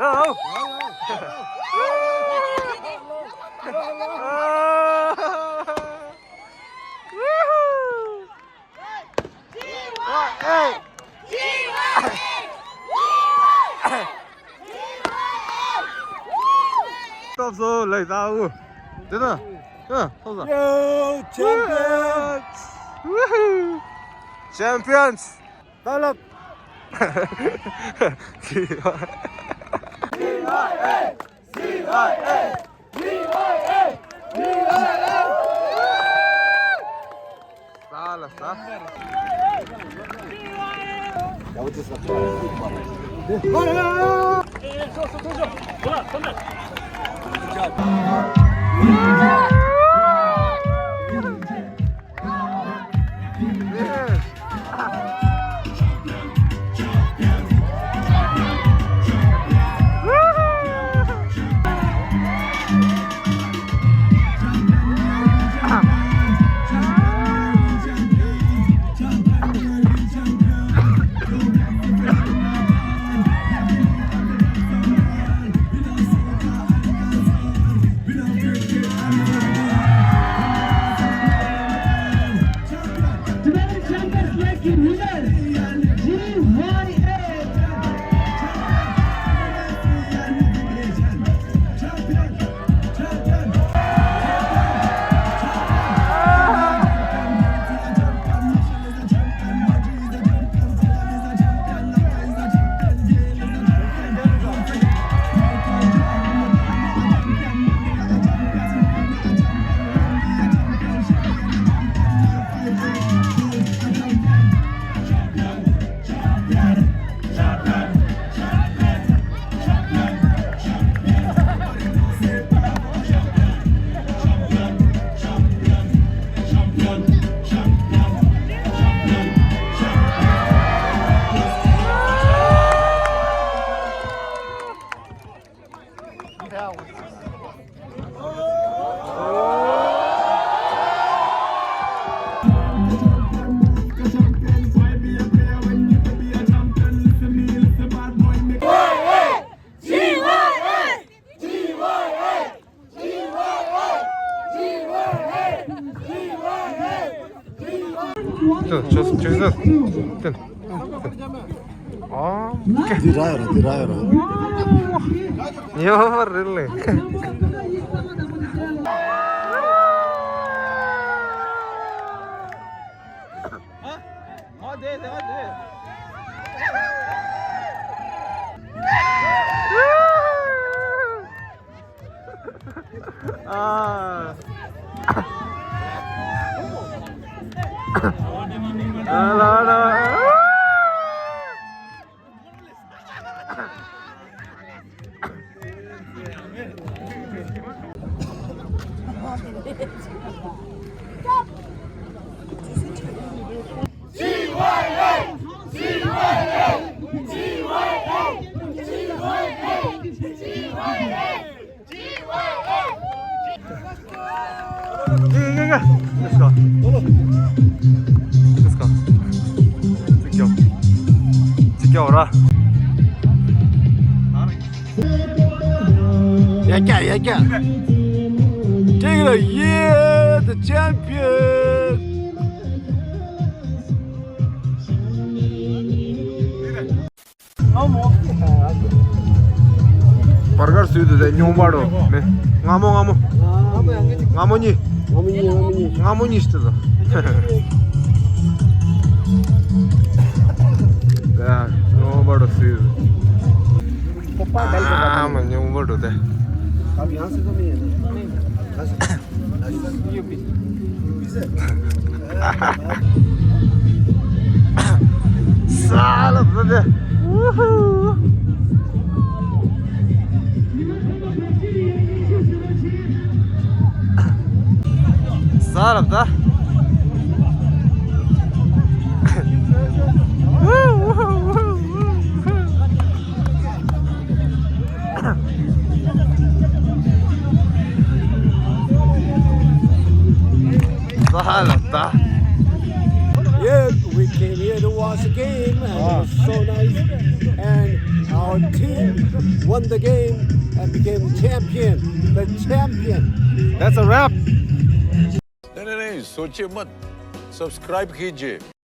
يلا Stop rồi, lấy ra ư. Thế nào? Không rồi. Yo, champions! Champions! Talab! Sala, tá? Ten. Oh, Dirayra. yo really. Ah. Let's go. Let's go. 지켜오라. Яка. Taylor, yeah, the champion. Burger suyu da nyumbaro. Ne? Ngamoni işte da. Da, nyumbaro suyu. Men nyumbaro da. अब यहाँ से तो नहीं है ना UP Salam da. Salam da. Salam da. Yeah, we came here to watch the game, and it was so nice. And our team won the game and became champion. The champion. That's a wrap. नहीं नहीं नहीं सोचिए मत subscribe कीजिए